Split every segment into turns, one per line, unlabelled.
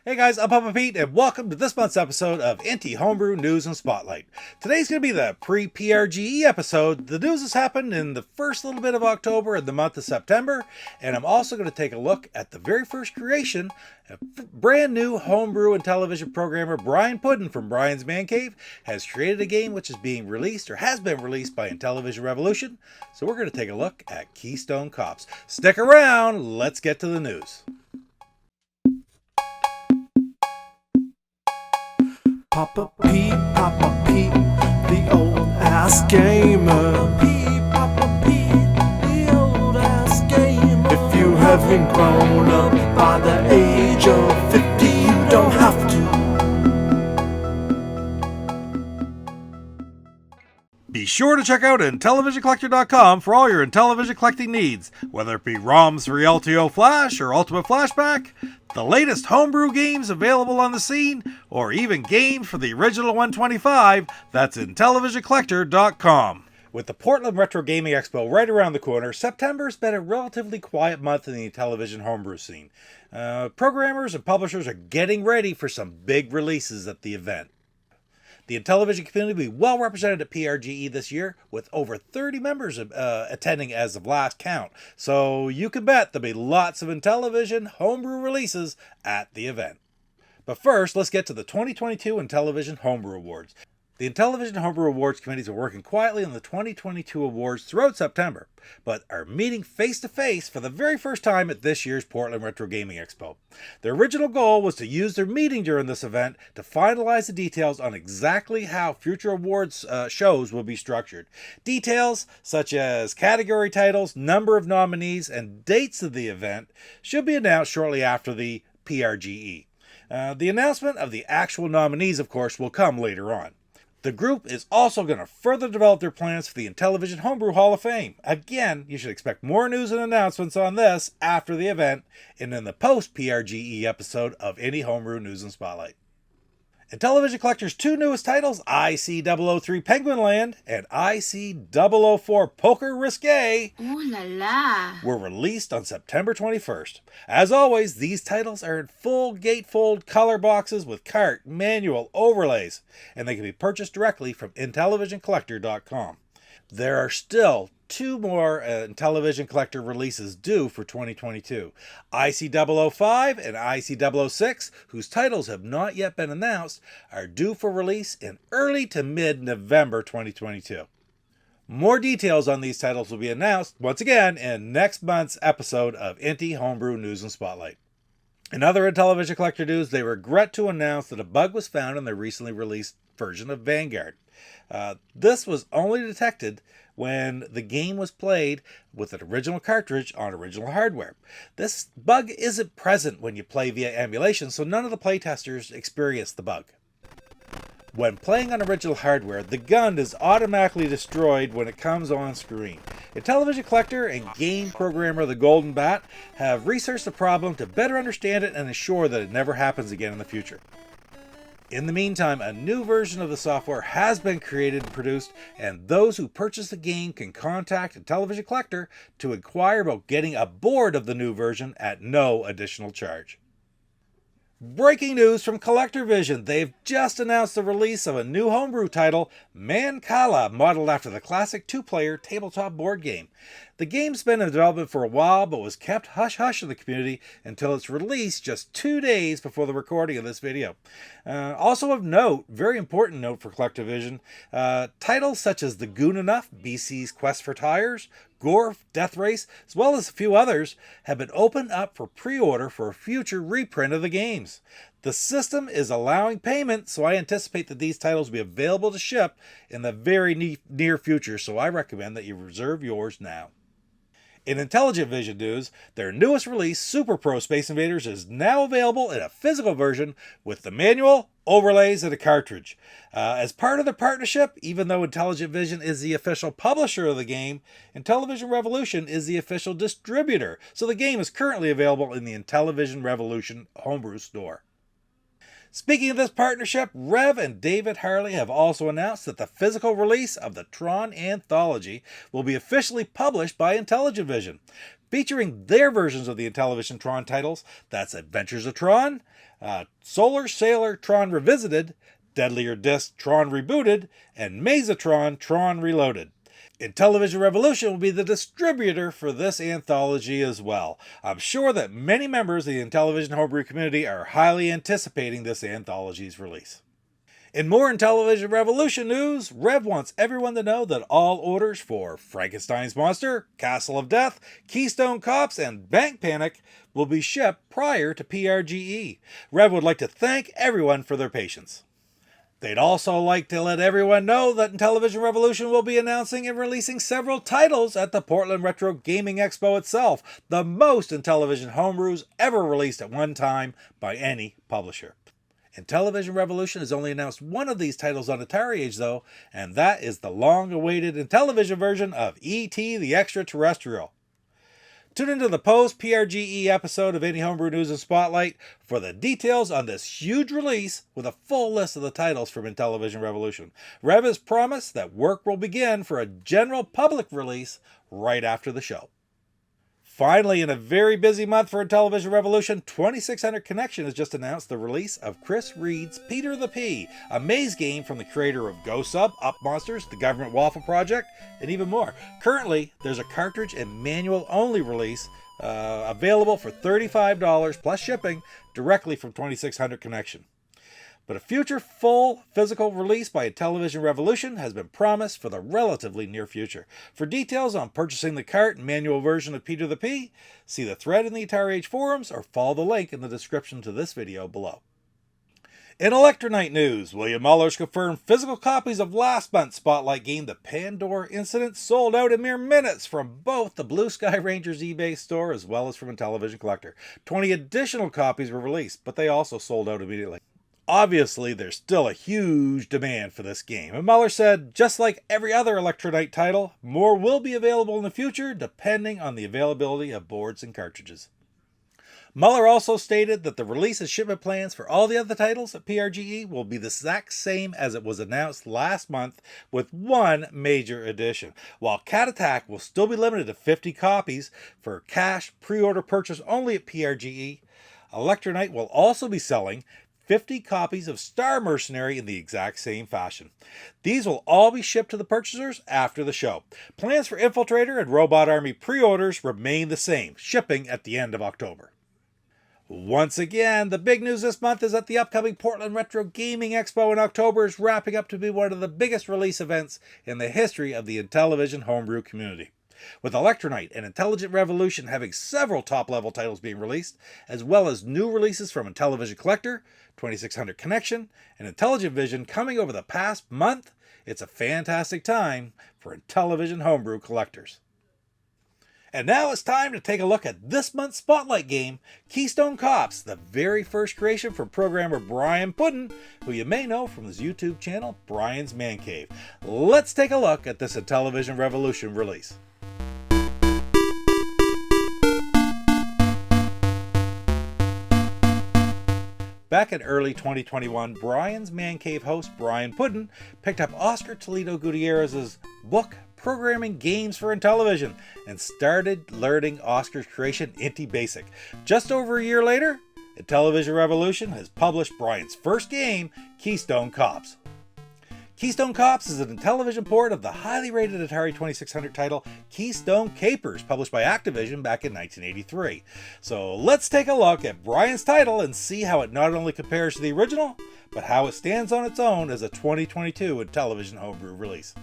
Hey guys, I'm Papa Pete, and welcome to this month's episode of INTY Homebrew News Spotlight. Today's going to be the Pre-PRGE episode. The news has happened in the first little bit of October and the month of September, and I'm also going to take a look at the very first creation. A brand new homebrew and television programmer Brian Pudden from Brian's Man Cave has created a game which is being released or has been released by Intellivision Revolution. So we're going to take a look at Keystone Kopps. Stick around, let's get to the news.
Papa Pete, the old ass gamer. Papa Pete, the old ass gamer. If you haven't grown up by the age of 50, you don't have to.
Be sure to check out IntellivisionCollector.com for all your Intellivision collecting needs, whether it be ROMs for LTO Flash or Ultimate Flashback, the latest homebrew games available on the scene, or even games for the original 125, that's IntellivisionCollector.com. With the Portland Retro Gaming Expo right around the corner, September's been a relatively quiet month in the Intellivision homebrew scene. Programmers and publishers are getting ready for some big releases at the event. The Intellivision community will be well represented at PRGE this year, with over 30 members attending as of last count. So you can bet there'll be lots of Intellivision homebrew releases at the event. But first, let's get to the 2022 Intellivision Homebrew Awards. The Intellivision Homebrew Awards committees are working quietly on the 2022 awards throughout September, but are meeting face-to-face for the very first time at this year's Portland Retro Gaming Expo. Their original goal was to use their meeting during this event to finalize the details on exactly how future awards shows will be structured. Details such as category titles, number of nominees, and dates of the event should be announced shortly after the PRGE. The announcement of the actual nominees, of course, will come later on. The group is also going to further develop their plans for the Intellivision Homebrew Hall of Fame. Again, you should expect more news and announcements on this after the event and in the post-PRGE episode of INTY Homebrew News Spotlight. Intellivision Collector's two newest titles, IC003 Penguin Land and IC004 Poker Risque,
Ooh la la,
were released on September 21st. As always, these titles are in full gatefold color boxes with cart, manual, overlays, and they can be purchased directly from IntellivisionCollector.com. There are still two more Intellivision Collector releases due for 2022. IC005 and IC006, whose titles have not yet been announced, are due for release in early to mid-November 2022. More details on these titles will be announced, once again, in next month's episode of INTY Homebrew News Spotlight. In other Intellivision Collector news, they regret to announce that a bug was found in their recently released version of Vanguard. This was only detected when the game was played with an original cartridge on original hardware. This bug isn't present when you play via emulation, so none of the playtesters experienced the bug. When playing on original hardware, the gun is automatically destroyed when it comes on screen. Intellivision Collector and game programmer The Golden Bat have researched the problem to better understand it and ensure that it never happens again in the future. In the meantime, a new version of the software has been created and produced, and those who purchase the game can contact Intellivision Collector to inquire about getting aboard of the new version at no additional charge. Breaking news from Collectorvision. They've just announced the release of a new homebrew title, Mancala, modeled after the classic two-player tabletop board game. The game's been in development for a while, but was kept hush-hush in the community until its release just 2 days before the recording of this video. Also of note, very important note for Collectorvision, titles such as The Goon Enough, BC's Quest for Tires, Gore, Death Race, as well as a few others, have been opened up for pre-order for a future reprint of the games. The system is allowing payment, so I anticipate that these titles will be available to ship in the very near future, so I recommend that you reserve yours now. In Intelligentvision news, their newest release, Super Pro Space Invaders, is now available in a physical version with the manual, overlays, and a cartridge. As part of their partnership, even though Intelligentvision is the official publisher of the game, Intellivision Revolution is the official distributor, so the game is currently available in the Intellivision Revolution homebrew store. Speaking of this partnership, Rev and David Harley have also announced that the physical release of the Tron Anthology will be officially published by Intellivision. featuring their versions of the Intellivision Tron titles. That's Adventures of Tron, Solar Sailor Tron Revisited, Deadlier Disc Tron Rebooted, and Mazatron Tron Reloaded. Intellivision Revolution will be the distributor for this anthology as well. I'm sure that many members of the Intellivision Homebrew Community are highly anticipating this anthology's release. In more Intellivision Revolution news, Rev wants everyone to know that all orders for Frankenstein's Monster, Castle of Death, Keystone Kopps, and Bank Panic will be shipped prior to PRGE. Rev would like to thank everyone for their patience. They'd also like to let everyone know that Intellivision Revolution will be announcing and releasing several titles at the Portland Retro Gaming Expo itself, the most Intellivision homebrews ever released at one time by any publisher. Intellivision Revolution has only announced one of these titles on Atari Age though, and that is the long-awaited Intellivision version of E.T. the Extraterrestrial. Tune into the post-PRGE episode of INTY Homebrew News Spotlight for the details on this huge release with a full list of the titles from Intellivision Revolution. Rev has promised that work will begin for a general public release right after the show. Finally, in a very busy month for Intellivision Revolution, 2600 Connection has just announced the release of Chris Reed's Peter the Pea, a maze game from the creator of Go Sub, Up Monsters, the Government Waffle Project, and even more. Currently, there's a cartridge and manual-only release available for $35 plus shipping directly from 2600 Connection. But a future full physical release by Intellivision Revolution has been promised for the relatively near future. For details on purchasing the cart and manual version of Peter the Pea, see the thread in the Atari Age forums or follow the link in the description to this video below. In Electronite news, William Muller's confirmed physical copies of last month's Spotlight game, The Pandora Incident, sold out in mere minutes from both the Blue Sky Rangers eBay store as well as from Intellivision Collector. 20 additional copies were released, but they also sold out immediately. Obviously, there's still a huge demand for this game, and Muller said, just like every other Electronite title, more will be available in the future depending on the availability of boards and cartridges. Muller also stated that the release and shipment plans for all the other titles at PRGE will be the exact same as it was announced last month, with one major addition. While Cat Attack will still be limited to 50 copies for cash pre-order purchase only at PRGE, Electronite will also be selling 50 copies of Star Mercenary in the exact same fashion. These will all be shipped to the purchasers after the show. Plans for Infiltrator and Robot Army pre-orders remain the same, shipping at the end of October. Once again, the big news this month is that the upcoming Portland Retro Gaming Expo in October is wrapping up to be one of the biggest release events in the history of the Intellivision Homebrew Community. With Electronite and Intelligent Revolution having several top-level titles being released, as well as new releases from Intellivision Collector, 2600 Connection, and Intelligentvision coming over the past month, it's a fantastic time for Intellivision Homebrew collectors. And now it's time to take a look at this month's Spotlight game, Keystone Kopps, the very first creation from programmer Brian Pudden, who you may know from his YouTube channel, Brian's Man Cave. Let's take a look at this Intellivision Revolution release. Back in early 2021, Brian's Man Cave host, Brian Pudden, picked up Oscar Toledo Gutierrez's book, Programming Games for Intellivision, and started learning Oscar's creation, INTY Basic. Just over a year later, Intellivision Revolution has published Brian's first game, Keystone Kopps. Keystone Kopps is an Intellivision port of the highly rated Atari 2600 title Keystone Kapers, published by Activision back in 1983. So let's take a look at Brian's title and see how it not only compares to the original, but how it stands on its own as a 2022 Intellivision homebrew release.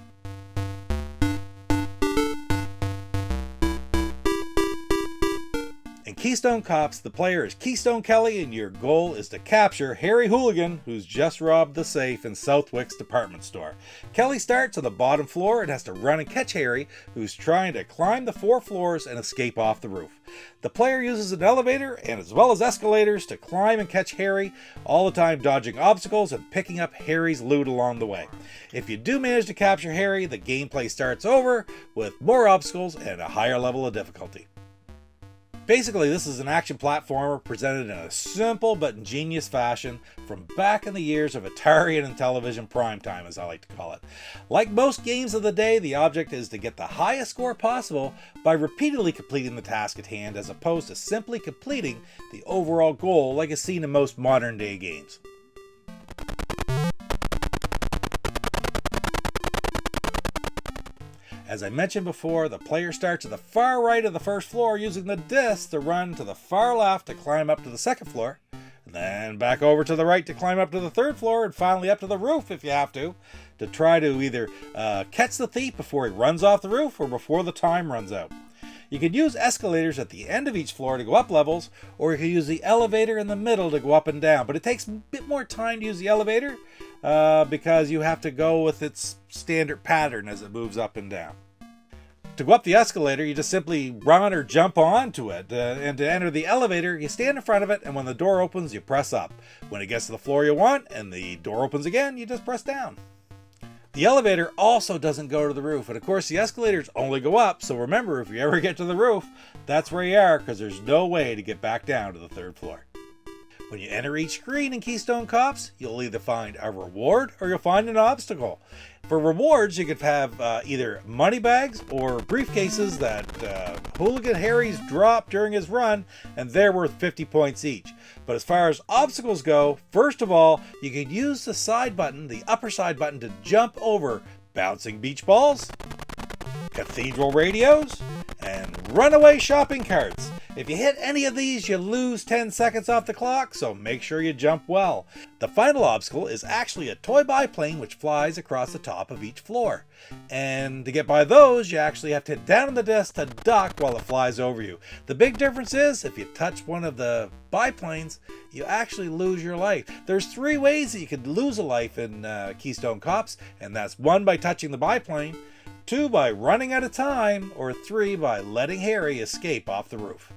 In Keystone Kopps, the player is Keystone Kelly, and your goal is to capture Harry Hooligan, who's just robbed the safe in Southwick's department store. Kelly starts on the bottom floor and has to run and catch Harry, who's trying to climb the 4 floors and escape off the roof. The player uses an elevator and as well as escalators to climb and catch Harry, all the time dodging obstacles and picking up Harry's loot along the way. If you do manage to capture Harry, the gameplay starts over with more obstacles and a higher level of difficulty. Basically, this is an action platformer presented in a simple but ingenious fashion from back in the years of Atari and Intellivision primetime, as I like to call it. Like most games of the day, the object is to get the highest score possible by repeatedly completing the task at hand, as opposed to simply completing the overall goal like is seen in most modern day games. As I mentioned before, the player starts at the far right of the first floor using the disc to run to the far left to climb up to the second floor, and then back over to the right to climb up to the third floor, and finally up to the roof if you have to try to either catch the thief before he runs off the roof or before the time runs out. You can use escalators at the end of each floor to go up levels, or you can use the elevator in the middle to go up and down, but it takes a bit more time to use the elevator because you have to go with its standard pattern as it moves up and down. To go up the escalator, you just simply run or jump onto it, and to enter the elevator, you stand in front of it, and when the door opens, you press up. When it gets to the floor you want, and the door opens again, you just press down. The elevator also doesn't go to the roof, and of course the escalators only go up, so remember, if you ever get to the roof, that's where you are, because there's no way to get back down to the third floor. When you enter each screen in Keystone Kopps, you'll either find a reward or you'll find an obstacle. For rewards, you could have either money bags or briefcases that Hooligan Harry's dropped during his run, and they're worth 50 points each. But as far as obstacles go, first of all, you can use the side button, the upper side button, to jump over bouncing beach balls, cathedral radios, and runaway shopping carts. If you hit any of these, you lose 10 seconds off the clock, so make sure you jump well. The final obstacle is actually a toy biplane which flies across the top of each floor. And to get by those, you actually have to hit down on the disc to duck while it flies over you. The big difference is, if you touch one of the biplanes, you actually lose your life. There's 3 ways that you could lose a life in Keystone Kopps, and that's 1 by touching the biplane, 2 by running out of time, or 3 by letting Harry escape off the roof.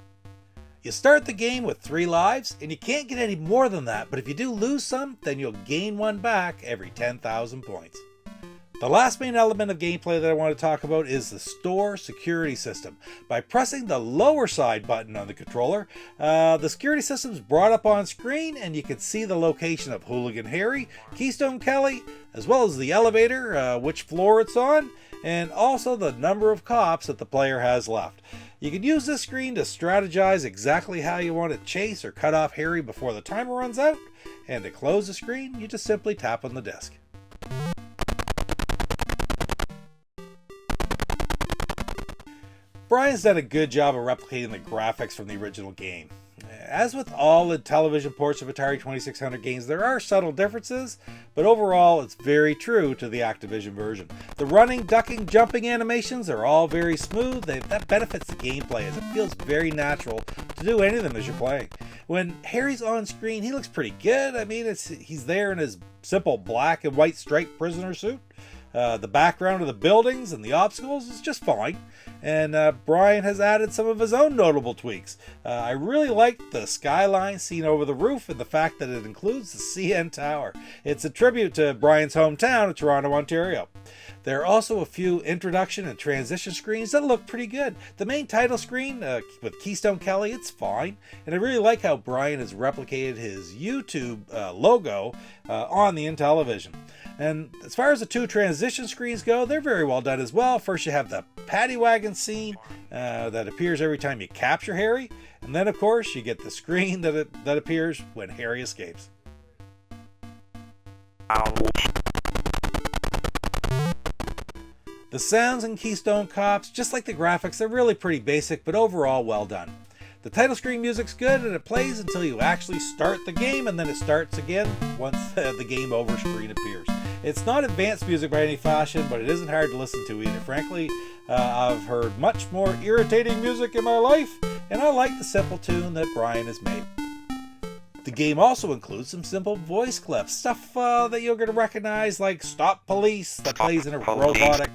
You start the game with 3 lives, and you can't get any more than that, but if you do lose some, then you'll gain 1 back every 10,000 points. The last main element of gameplay that I want to talk about is the store security system. By pressing the lower side button on the controller, the security system is brought up on screen, and you can see the location of Hooligan Harry, Keystone Kelly, as well as the elevator, which floor it's on, and also the number of cops that the player has left. You can use this screen to strategize exactly how you want to chase or cut off Harry before the timer runs out, and to close the screen, you just simply tap on the disc. Brian's done a good job of replicating the graphics from the original game. As with all the television ports of Atari 2600 games, there are subtle differences, but overall it's very true to the Activision version. The running, ducking, jumping animations are all very smooth. That benefits the gameplay, as it feels very natural to do any of them as you're playing. When Harry's on screen, he looks pretty good. I mean, he's there in his simple black and white striped prisoner suit. The background of the buildings and the obstacles is just fine. And Brian has added some of his own notable tweaks. I really like the skyline seen over the roof and the fact that it includes the CN Tower. It's a tribute to Brian's hometown of Toronto, Ontario. There are also a few introduction and transition screens that look pretty good. The main title screen with Keystone Kelly, it's fine. And I really like how Brian has replicated his YouTube logo on the Intellivision. And as far as the 2 transition screens go, they're very well done as well. First you have the paddy wagon scene that appears every time you capture Harry. And then of course you get the screen that appears when Harry escapes.
Ouch.
The sounds in Keystone Kopps, just like the graphics, they're really pretty basic, but overall well done. The title screen music's good, and it plays until you actually start the game, and then it starts again once the game over screen appears. It's not advanced music by any fashion, but it isn't hard to listen to either. Frankly, I've heard much more irritating music in my life, and I like the simple tune that Brian has made. The game also includes some simple voice clips, stuff that you're going to recognize, like Stop Police, that plays in a robotic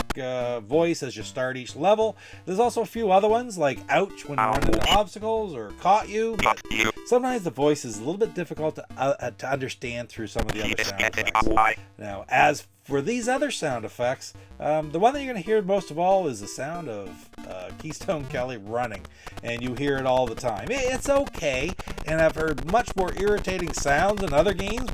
voice as you start each level. There's also a few other ones, like Ouch when you run into obstacles, or Caught You, but sometimes the voice is a little bit difficult to understand through some of the other sound effects. Now, as for these other sound effects, the one that you're going to hear most of all is the sound of Keystone Kelly running, and you hear it all the time. It's okay, and I've heard much more irritating sounds in other games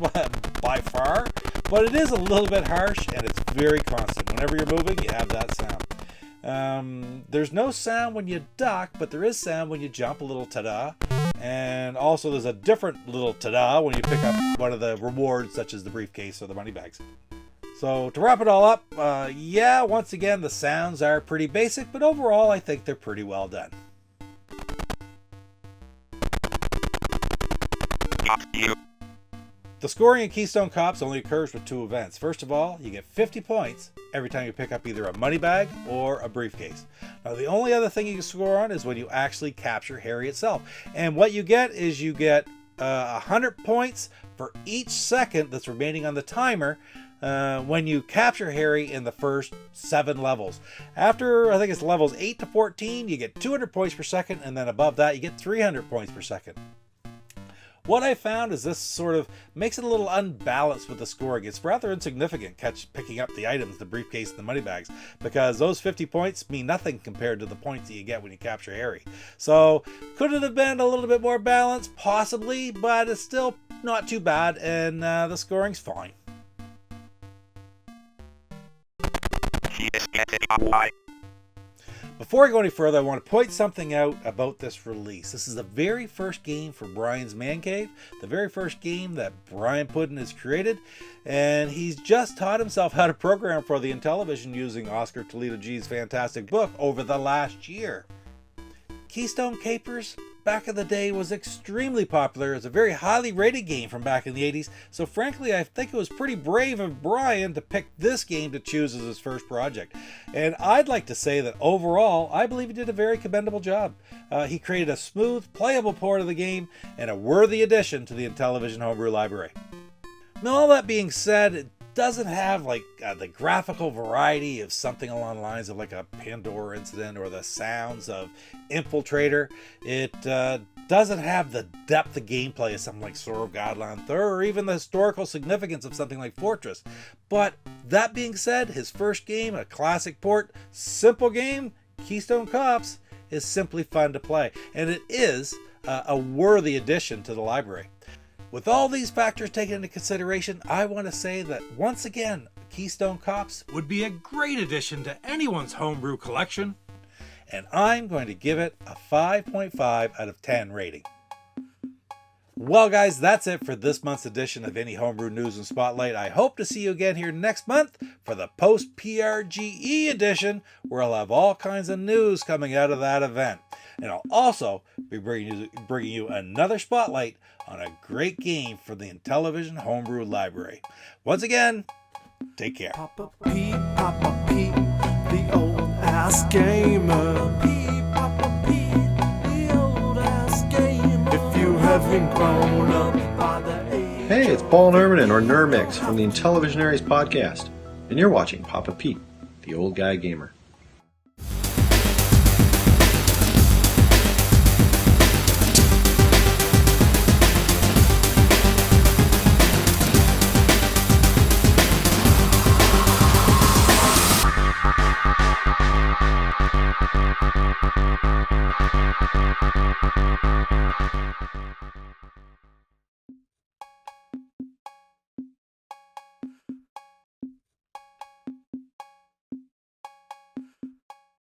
by far, but it is a little bit harsh, and it's very constant. Whenever you're moving, you have that sound. There's no sound when you duck, but there is sound when you jump, a little ta-da. And also there's a different little ta-da when you pick up one of the rewards, such as the briefcase or the money bags. So to wrap it all up, yeah, once again, the sounds are pretty basic, but overall I think they're pretty well done. The scoring in Keystone Kopps only occurs with two events. First of all, you get 50 points every time you pick up either a money bag or a briefcase. Now, the only other thing you can score on is when you actually capture Harry itself. And what you get is you get 100 points for each second that's remaining on the timer when you capture Harry in the first 7 levels. After, I think it's levels 8 to 14, you get 200 points per second, and then above that, you get 300 points per second. What I found is this sort of makes it a little unbalanced with the scoring. It's rather insignificant picking up the items, the briefcase, and the money bags, because those 50 points mean nothing compared to the points that you get when you capture Harry. So, could it have been a little bit more balanced? Possibly, but it's still not too bad, and the scoring's fine. Before I go any further, I want to point something out about this release. This is the very first game for Brian's Man Cave, the very first game that Brian Pudden has created, and he's just taught himself how to program for the Intellivision using Oscar Toledo G's fantastic book over the last year. Keystone Kapers, back in the day, was extremely popular. It's a very highly rated game from back in the 80s, so frankly I think it was pretty brave of Brian to pick this game to choose as his first project. And I'd like to say that overall, I believe he did a very commendable job. He created a smooth, playable port of the game and a worthy addition to the Intellivision Homebrew library. Now, all that being said, it doesn't have like the graphical variety of something along the lines of like a Pandora incident or the sounds of Infiltrator. It doesn't have the depth of gameplay of something like Sword of Godland or even the historical significance of something like Fortress. But that being said, his first game, a classic port, simple game, Keystone Kopps, is simply fun to play, and it is a worthy addition to the library. With all these factors taken into consideration, I want to say that once again, Keystone Kopps would be a great addition to anyone's homebrew collection, and I'm going to give it a 5.5 out of 10 rating. Well guys, that's it for this month's edition of INTY Homebrew News and Spotlight. I hope to see you again here next month for the post-PRGE edition, where I'll have all kinds of news coming out of that event. And I'll also be bringing you another spotlight on a great game for the Intellivision Homebrew Library. Once again, take care.
Papa P, the old ass gamer. Papa P, the old ass gamer. If you haven't grown up by the age.
Hey, it's Paul Norman or Nermix from the Intellivisionaries Podcast, and you're watching Papa Pete, the old guy gamer.